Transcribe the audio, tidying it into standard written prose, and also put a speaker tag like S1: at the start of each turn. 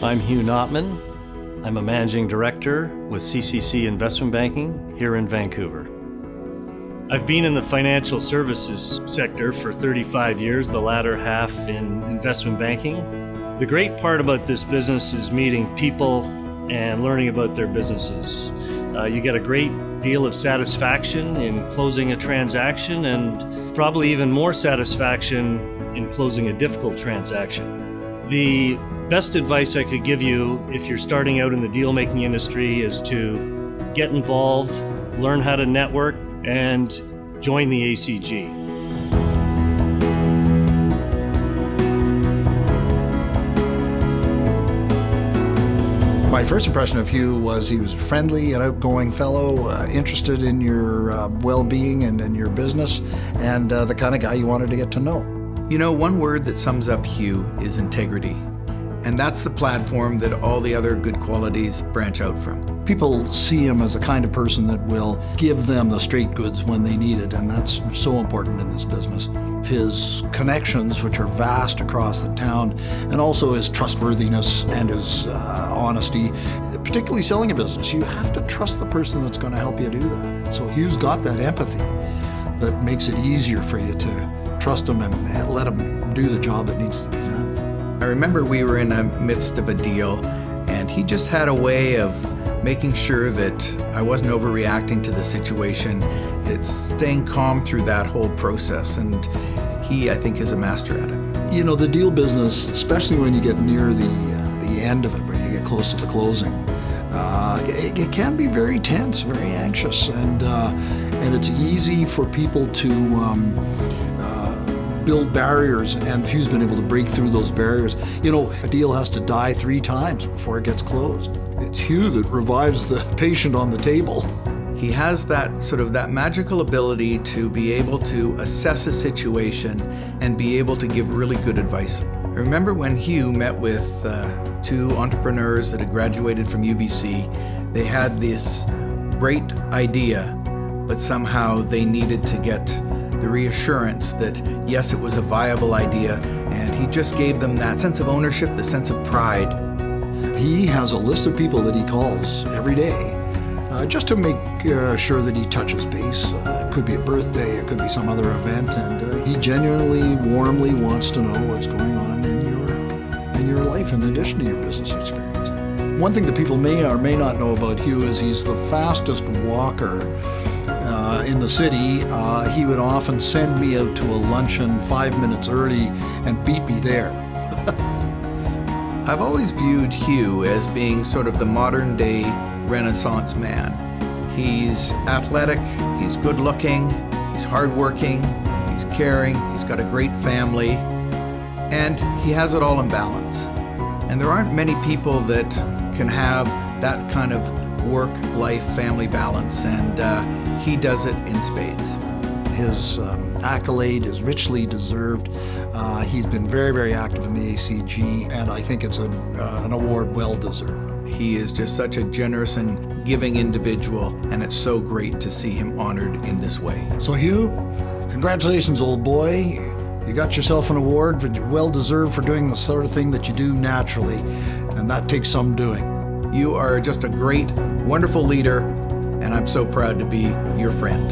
S1: I'm Hugh Notman. I'm a managing director with CCC Investment Banking here in Vancouver. I've been in the financial services sector for 35 years, the latter half in investment banking. The great part about this business is meeting people and learning about their businesses. You get a great deal of satisfaction in closing a transaction and probably even more satisfaction in closing a difficult transaction. The best advice I could give you if you're starting out in the deal-making industry is to get involved, learn how to network, and join the ACG.
S2: My first impression of Hugh was he was a friendly and outgoing fellow, interested in your well-being and in your business, and the kind of guy you wanted to get to know.
S3: You know, one word that sums up Hugh is integrity. And that's the platform that all the other good qualities branch out from.
S2: People see him as the kind of person that will give them the straight goods when they need it, and that's so important in this business. His connections, which are vast across the town, and also his trustworthiness and his honesty, particularly selling a business. You have to trust the person that's going to help you do that. And so Hugh's got that empathy that makes it easier for you to trust him and let him do the job that needs to be done.
S3: I remember we were in the midst of a deal, and he just had a way of making sure that I wasn't overreacting to the situation. It's staying calm through that whole process, and he, I think, is a master at it.
S2: You know, the deal business, especially when you get near the end of it, when you get close to the closing, it can be very tense, very anxious, and it's easy for people to build barriers, and Hugh's been able to break through those barriers. You know, a deal has to die 3 times before it gets closed. It's Hugh that revives the patient on the table.
S3: He has that magical ability to be able to assess a situation and be able to give really good advice. I remember when Hugh met with 2 entrepreneurs that had graduated from UBC. They had this great idea, but somehow they needed to get the reassurance that, yes, it was a viable idea, and he just gave them that sense of ownership, the sense of pride.
S2: He has a list of people that he calls every day just to make sure that he touches base. It could be a birthday, it could be some other event, and he genuinely, warmly wants to know what's going on in your life in addition to your business experience. One thing that people may or may not know about Hugh is he's the fastest walker in the city. He would often send me out to a luncheon 5 minutes early and beat me there.
S3: I've always viewed Hugh as being sort of the modern day Renaissance man. He's athletic, he's good looking, he's hardworking, he's caring, he's got a great family, and he has it all in balance. And there aren't many people that can have that kind of work-life family balance, and he does it in spades.
S2: His accolade is richly deserved. He's been very, very active in the ACG, and I think it's an award well deserved.
S3: He is just such a generous and giving individual, and it's so great to see him honored in this way.
S2: So Hugh, congratulations, old boy. You got yourself an award, but you're well deserved for doing the sort of thing that you do naturally, and that takes some doing.
S3: You are just a great, wonderful leader, and I'm so proud to be your friend.